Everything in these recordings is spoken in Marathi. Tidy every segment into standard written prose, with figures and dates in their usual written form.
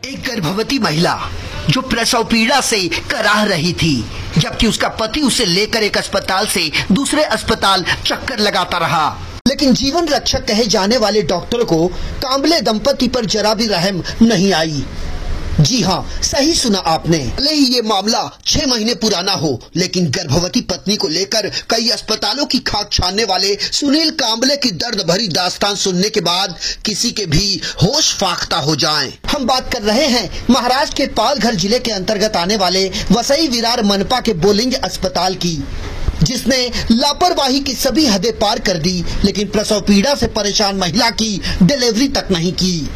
एक गर्भवती महिला जो प्रसव पीड़ा से कराह रही थी, जबकि उसका पति उसे लेकर एक अस्पताल से दूसरे अस्पताल चक्कर लगाता रहा, लेकिन जीवन रक्षक कहे जाने वाले डॉक्टर को कांबले दंपति पर जरा भी रहम नहीं आई। जी हाँ, सही सुना आपने। भले ही ये मामला 6 महीने पुराना हो, लेकिन गर्भवती पत्नी को लेकर कई अस्पतालों की खाक छानने वाले सुनील कांबले की दर्द भरी दास्तान सुनने के बाद किसी के भी होश फाख्ता हो जाएं। हम बात कर रहे हैं महाराष्ट्र के पालघर जिले के अंतर्गत आने वाले वसई विरार मनपा के बोलिंग अस्पताल की, जिसने लापरवाही की सभी हदें पार कर दी, लेकिन प्रसव पीड़ा से परेशान महिला की डिलीवरी तक नहीं की।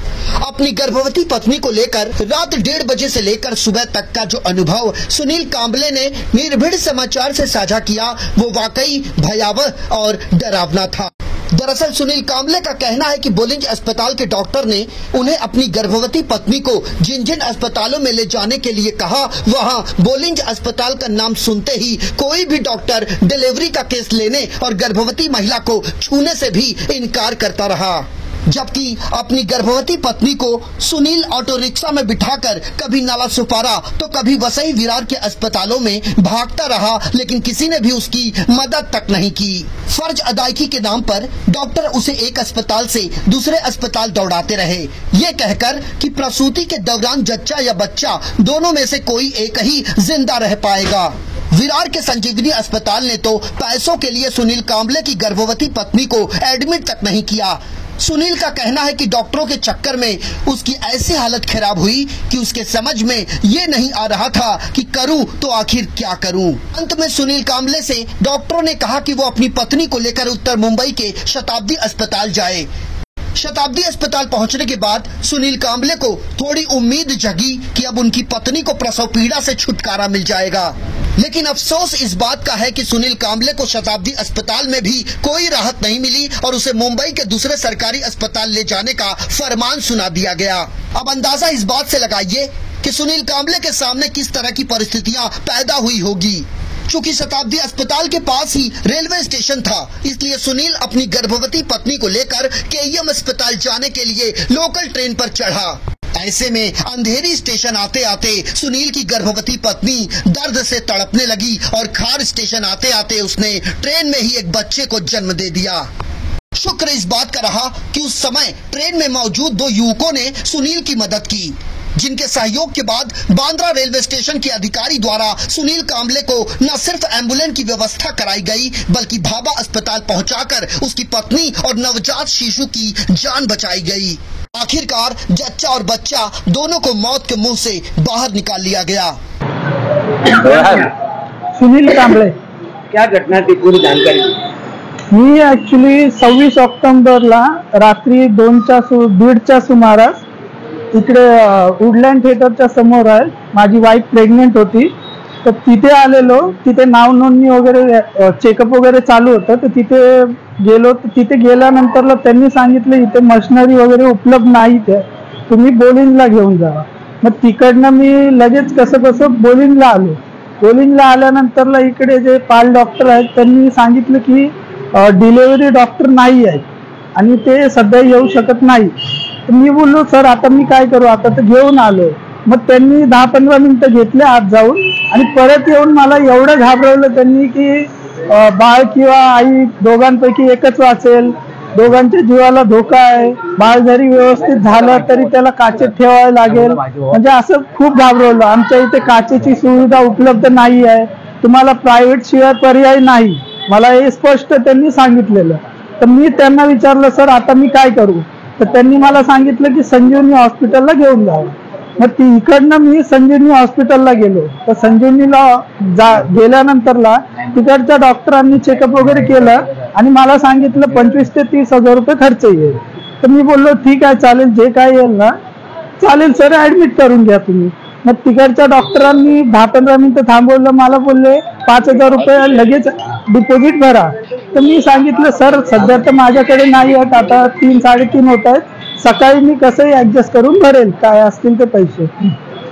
अपनी गर्भवती पत्नी को लेकर रात 1:30 बजे से लेकर सुबह तक का जो अनुभव सुनील कांबले ने निर्भीड समाचार से साझा किया, वो वाकई भयावह और डरावना था। दरअसल सुनील कांबले का कहना है कि बोलिंग अस्पताल के डॉक्टर ने उन्हें अपनी गर्भवती पत्नी को जिन जिन अस्पतालों में ले जाने के लिए कहा, वहां बोलिंग अस्पताल का नाम सुनते ही कोई भी डॉक्टर डिलीवरी का केस लेने और गर्भवती महिला को छूने से भी इनकार करता रहा। जबकि अपनी गर्भवती पत्नी को सुनील ऑटो रिक्शा में बिठाकर कभी नाला सुपारा तो कभी वसई विरार के अस्पतालों में भागता रहा, लेकिन किसी ने भी उसकी मदद तक नहीं की। फर्ज अदायगी के नाम पर डॉक्टर उसे एक अस्पताल से दूसरे अस्पताल दौड़ाते रहे, ये कहकर कि प्रसूति के दौरान जच्चा या बच्चा दोनों में से कोई एक ही जिंदा रह पाएगा। विरार के संजीवनी अस्पताल ने तो पैसों के लिए सुनील कांबले की गर्भवती पत्नी को एडमिट तक नहीं किया। सुनील का कहना है कि डॉक्टरों के चक्कर में उसकी ऐसी हालत खराब हुई कि उसके समझ में ये नहीं आ रहा था कि करूं तो आखिर क्या करूं। अंत में सुनील कांबले से डॉक्टरों ने कहा कि वो अपनी पत्नी को लेकर उत्तर मुंबई के शताब्दी अस्पताल जाए। शताब्दी अस्पताल पहुंचने के बाद सुनील कांबले को थोड़ी उम्मीद जगी कि अब उनकी पत्नी को प्रसव पीड़ा से छुटकारा मिल जाएगा, लेकिन अफसोस इस बात का है कि सुनील कांबले को शताब्दी अस्पताल में भी कोई राहत नहीं मिली और उसे मुंबई के दूसरे सरकारी अस्पताल ले जाने का फरमान सुना दिया गया। अब अंदाजा इस बात से लगाइए कि सुनील कांबले के सामने किस तरह की परिस्थितियां पैदा हुई होगी। चूंकि शताब्दी अस्पताल के पास ही रेलवे स्टेशन था, इसलिए सुनील अपनी गर्भवती पत्नी को लेकर केईएम अस्पताल जाने के लिए लोकल ट्रेन पर चढ़ा। ऐसे में अंधेरी स्टेशन आते आते सुनील की गर्भवती पत्नी दर्द से तड़पने लगी और खार स्टेशन आते आते उसने ट्रेन में ही एक बच्चे को जन्म दे दिया। शुक्र इस बात का रहा कि उस समय ट्रेन में मौजूद 2 युवकों ने सुनील की मदद की, जिनके सहयोग के बाद बांद्रा रेलवे स्टेशन के अधिकारी द्वारा सुनील कांबले को न सिर्फ एम्बुलेंस की व्यवस्था कराई गई, बल्कि भाभा अस्पताल पहुंचाकर उसकी पत्नी और नवजात शिशु की जान बचाई गई। आखिरकार जच्चा और बच्चा दोनों को मौत के मुंह से बाहर निकाल लिया गया। सुनील कांबळे, क्या घटना थी, पूरी जानकारी? मी ऍक्च्युली 26 ऑक्टोबरला रात्री 2:30च्या सुमारास इकडे वुडलँड थिएटरच्या समोर आहे, माझी वाईफ प्रेग्नेंट होती, तर तिथे आलेलो। तिथे नाव नोंदणी वगैरे चेकअप वगैरे चालू होतं, तर तिथे गेलो। तिथे गेल्यानंतर त्यांनी सांगितलं इथे मशिनरी वगैरे उपलब्ध नाही, तुम्ही बोलिंगला घेऊन जावा। मग तिकडनं मी लगेच कसं बोलिंगला आलो। बोलिंगला आल्यानंतरला इकडे जे पाल डॉक्टर आहेत त्यांनी सांगितलं की डिलिव्हरी डॉक्टर नाही आहेत आणि ते सध्या येऊ शकत नाही। तर मी बोललो सर आता मी काय करू, आता तर घेऊन आलो। मग त्यांनी 10-15 मिनिटं घेतले आत जाऊन आणि परत येऊन मला एवढं घाबरवलं त्यांनी की बाळ किंवा आई दोघांपैकी एकच वाचेल, दोघांच्या जीवाला धोका आहे, बाळ जरी व्यवस्थित झालं तरी त्याला काचेत ठेवायला लागेल, म्हणजे असं खूप घाबरवलं। आमच्या इथे काचेची सुविधा उपलब्ध नाही आहे, तुम्हाला प्रायव्हेट शिवाय पर्याय नाही, मला हे स्पष्ट त्यांनी सांगितलेलं। तर मी त्यांना विचारलं सर आता मी काय करू, तर त्यांनी मला सांगितलं की संजीवनी हॉस्पिटलला घेऊन जावं। मग ती इकडनं मी संजीवनी हॉस्पिटलला गेलो। तर संजीवनीला गेल्यानंतरला तिकडच्या डॉक्टरांनी चेकअप वगैरे केलं आणि मला सांगितलं 25 ते 30 हजार रुपये खर्च येईल। तर मी बोललो ठीक आहे चालेल, जे काय येईल ना चालेल सर, ऍडमिट करून घ्या तुम्ही। मग तिकडच्या डॉक्टरांनी 10-15 मिनिटं थांबवलं, मला बोलले 5,000 रुपये लगेच डिपॉझिट भरा। तर मी सांगितलं सर सध्या तर माझ्याकडे नाही आहेत, आता 3-3.5 होत आहेत, सकाळी मी कसंही ऍडजस्ट करून भरेल काय असतील ते पैसे।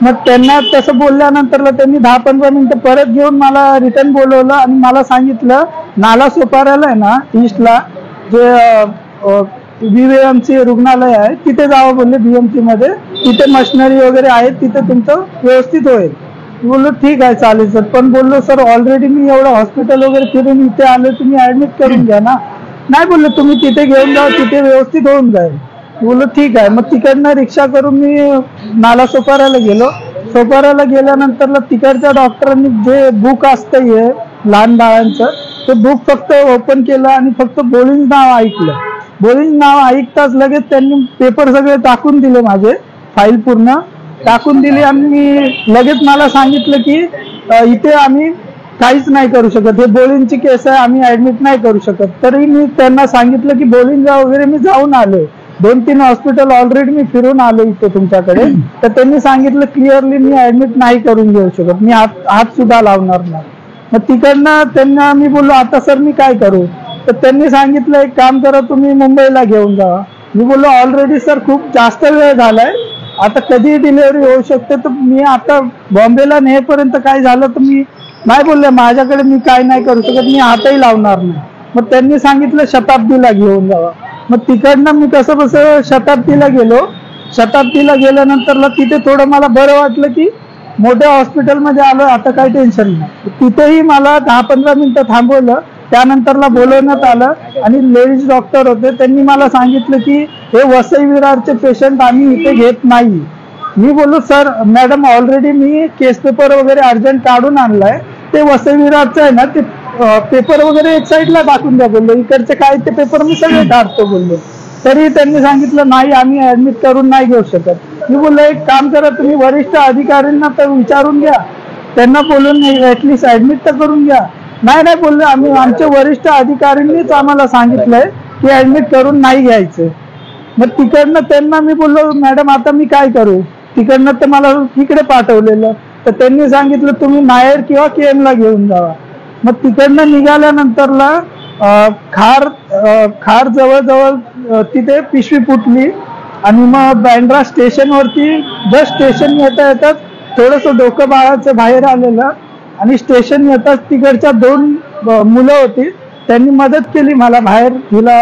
मग त्यांना तसं बोलल्यानंतर त्यांनी 10-15 मिनिटं परत घेऊन मला रिटर्न बोलवलं आणि मला सांगितलं नाला सोपाऱ्याला आहे ना ईस्टला जे BMC रुग्णालय आहे तिथे जावं बोलले, BMC मध्ये तिथे मशिनरी वगैरे आहे, तिथे तुमचं व्यवस्थित होईल. बोललो ठीक आहे चालेल सर. पण बोललो सर ऑलरेडी मी एवढं हॉस्पिटल वगैरे फिरून इथे आलो, तुम्ही ऍडमिट करून घ्या ना. नाही बोलले तुम्ही तिथे घेऊन जा, तिथे व्यवस्थित होऊन जाईल. बोललो ठीक आहे. मग तिकडनं रिक्षा करून मी नाला सोपाऱ्याला गेलो. सोपाऱ्याला गेल्यानंतर तिकडच्या डॉक्टरांनी जे बुक असतं हे लहान बाळांचं, ते बुक फक्त ओपन केलं आणि फक्त बोलिंज नाव ऐकलं. बोलिंज नाव ऐकताच लगेच त्यांनी पेपर सगळे टाकून दिले, माझे फाईल पूर्ण टाकून दिली आणि लगेच मला सांगितलं की इथे आम्ही काहीच नाही करू शकत, हे बोलिंजची केस आहे, आम्ही ऍडमिट नाही करू शकत. तरी मी त्यांना सांगितलं की बोलिंजा वगैरे मी जाऊन आलो, 2-3 हॉस्पिटल ऑलरेडी मी फिरून आलो इथे तुमच्याकडे. तर त्यांनी सांगितलं क्लिअरली मी ऍडमिट नाही करून घेऊ शकत, मी हात सुद्धा लावणार नाही. मग तिकडनं त्यांना मी बोललो आता सर मी काय करू. तर त्यांनी सांगितलं एक काम करा, तुम्ही मुंबईला घेऊन जा. मी बोललो ऑलरेडी सर खूप जास्त वेळ झालाय, आता कधी डिलिव्हरी होऊ शकते, तर मी आता बॉम्बेला नेपर्यंत काय झालं तर मी नाही बोलले, माझ्याकडे मी काय नाही करू शकत, मी हातही लावणार नाही. मग त्यांनी सांगितलं शताब्दीला घेऊन जावा. मग तिकडनं मी कसं बसं शताब्दीला गेलो. शताब्दीला गेल्यानंतर तिथे थोडं मला बरं वाटलं की मोठ्या हॉस्पिटलमध्ये आलो, आता काही टेन्शन नाही. तिथेही मला 10-15 मिनिटं थांबवलं. त्यानंतरला बोलवण्यात आलं आणि लेडीज डॉक्टर होते, त्यांनी मला सांगितलं की हे वसई विरारचे पेशंट आम्ही इथे घेत नाही. मी बोललो सर मॅडम ऑलरेडी मी केस पेपर वगैरे अर्जंट काढून आणलाय, ते वसई विरारचं आहे ना, ते पेपर वगैरे एक साईडला टाकून द्या बोललो, इकडचे काय ते पेपर मी सगळे काढतो बोललो. तरी त्यांनी सांगितलं नाही आम्ही ऍडमिट करून नाही घेऊ शकत. मी बोललो एक काम करा, तुम्ही वरिष्ठ अधिकाऱ्यांना तर विचारून घ्या, त्यांना बोलून ऍटलिस्ट ऍडमिट तर करून घ्या. नाही बोलले, आम्ही आमच्या वरिष्ठ अधिकाऱ्यांनीच आम्हाला सांगितलंय की ऍडमिट करून नाही घ्यायचं. मग तिकडनं त्यांना मी बोललो मॅडम आता मी काय करू. तिकडनं तर मला इकडे पाठवलेलं, तर त्यांनी सांगितलं तुम्ही नायर किंवा KM ला घेऊन जावा. मग तिकडनं निघाल्यानंतरला खार जवळ तिथे पिशवी फुटली आणि मग बँड्रा स्टेशनवरती जस्ट स्टेशन येतात थोडंसं डोकं बाळाचं बाहेर आलेलं आणि स्टेशन येतात तिकडच्या 2 मुलं होती, त्यांनी मदत केली मला बाहेर हिला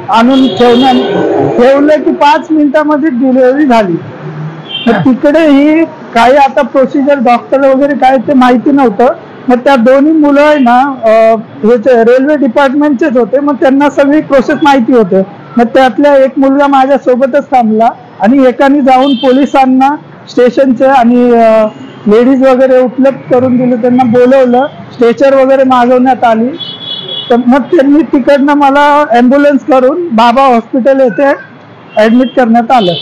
आणून ठेवलं की 5 मिनिटामध्ये डिलिव्हरी झाली. तर तिकडे ही काही आता प्रोसिजर डॉक्टर वगैरे काय ते माहिती नव्हतं. मग त्या दोन्ही मुलं आहे ना रेल्वे डिपार्टमेंटचेच होते, मग त्यांना सगळी प्रोसेस माहिती होते. मग त्यातल्या एक मुलगा माझ्या सोबतच थांबला आणि एकाने जाऊन पोलिसांना स्टेशनचे आणि लेडीज वगैरे उपलब्ध करून दिले, त्यांना बोलवलं, स्ट्रेचर वगैरे मागवण्यात आली. तर मग त्यांनी तिकडनं मला ॲम्ब्युलन्स करून बाबा हॉस्पिटल येथे ऍडमिट करण्यात आलं.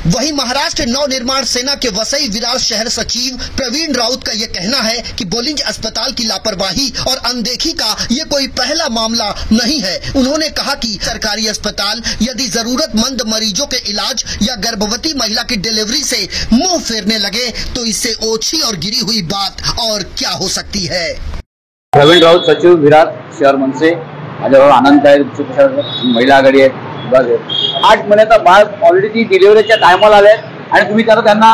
वहीं महाराष्ट्र नवनिर्माण सेना के वसई विरार शहर सचिव प्रवीण राउत का ये कहना है कि बोलिंज अस्पताल की लापरवाही और अनदेखी का ये कोई पहला मामला नहीं है. उन्होंने कहा कि सरकारी अस्पताल यदि जरूरतमंद मरीजों के इलाज या गर्भवती महिला की डिलीवरी से मुंह फेरने लगे तो इससे ओछी और गिरी हुई बात और क्या हो सकती है. प्रवीण राउत सचिव विरार शहर मनसे. माझ्याबरोबर आनंद आहे, महिला आघाडी आहे. 8 महिन्याचा बाळ ऑलरेडी ती डिलिव्हरीच्या टायमाला आले आणि तुम्ही त्यांना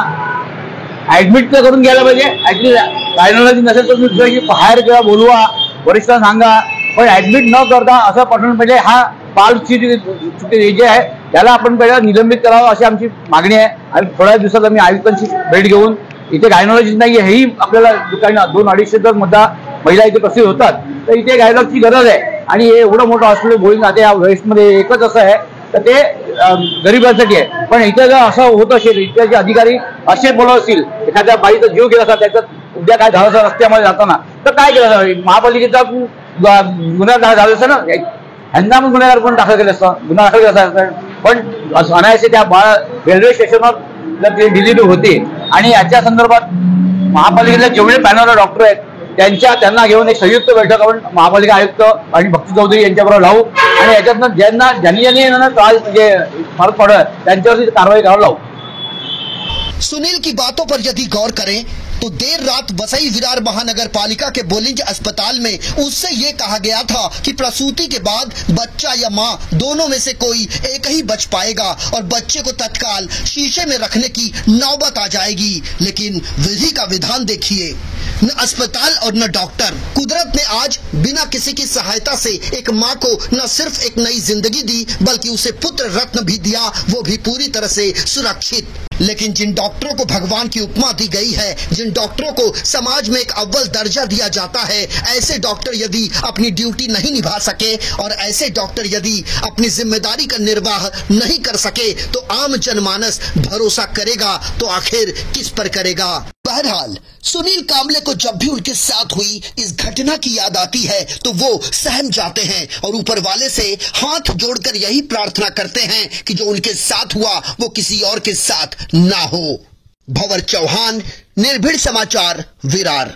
ऍडमिट तर करून घ्यायला पाहिजे. ऍटलीस्ट गायनॉलॉजी नसेल तर तुम्ही बाहेर किंवा बोलवा, वरिष्ठांना सांगा, पण ऍडमिट न करता असं पाठवून पाहिजे. हा बालची जे आहे त्याला आपण पहिला निलंबित करावं अशी आमची मागणी आहे. आणि थोड्या दिवसात आम्ही आयुक्तांची भेट घेऊन इथे गायनॉलॉजी नाही आहे हेही आपल्याला 200-250 जर महिला इथे प्रसिद्ध होतात तर इथे गायनॉलॉजीची गरज आहे. आणि हे एवढं मोठं हॉस्पिटल बोलिंग आता या वेस्टमध्ये एकच असं आहे तर ते गरिबांसाठी आहे. पण इथे जर असं होत असेल, इथे अधिकारी असे बोलत असतील, एखाद्या बाईचा जीव गेला असा त्याच्यात उद्या काय झालं असं रस्त्यामध्ये जाताना तर काय केलं असं, महापालिकेचा गुन्हा झाला असं ना, ह्यांना पण गुन्हेगार पण दाखल केलं असतं, गुन्हा दाखल केला असता. पण अनायासे त्या बाळा रेल्वे स्टेशनवर जर ते डिलिव्हरी होते आणि याच्या संदर्भात महापालिकेतले जेवढे पॅनल डॉक्टर आहेत त्यांना घेऊन एक संयुक्त बैठक आपण महापालिका आयुक्त आणि भक्ती चौधरी यांच्याबरोबर लावू आणि याच्यातनं ज्यांनी त्रास म्हणजे फरक पडत त्यांच्यावरती कारवाई करायला लावू. सुनील की बातों पर यदि गौर करें तो देर रात वसई विरार महानगर पालिका के बोलिंज अस्पताल में उससे ये कहा गया था कि प्रसूति के बाद बच्चा या माँ दोनों में से कोई एक ही बच पाएगा और बच्चे को तत्काल शीशे में रखने की नौबत आ जाएगी। लेकिन विधि का विधान देखिए, न अस्पताल और न डॉक्टर। कुदरत ने आज बिना किसी की सहायता से एक माँ को न सिर्फ एक नई जिंदगी दी बल्कि उसे पुत्र रत्न भी दिया, वो भी पूरी तरह से सुरक्षित। लेकिन जिन डॉक्टरों को भगवान की उपमा दी गई है, जिन डॉक्टरों को समाज में एक अव्वल दर्जा दिया जाता है, ऐसे डॉक्टर यदि अपनी ड्यूटी नहीं निभा सके और ऐसे डॉक्टर यदि अपनी जिम्मेदारी का निर्वाह नहीं कर सके तो आम जनमानस भरोसा करेगा तो आखिर किस पर करेगा। बहरहाल सुनील कांबले को जब भी उनके साथ हुई इस घटना की याद आती है तो वो सहम जाते हैं और ऊपर वाले से हाथ जोड़कर यही प्रार्थना करते हैं कि जो उनके साथ हुआ वो किसी और के साथ ना हो। भंवर चौहान, निर्भीड समाचार, विरार।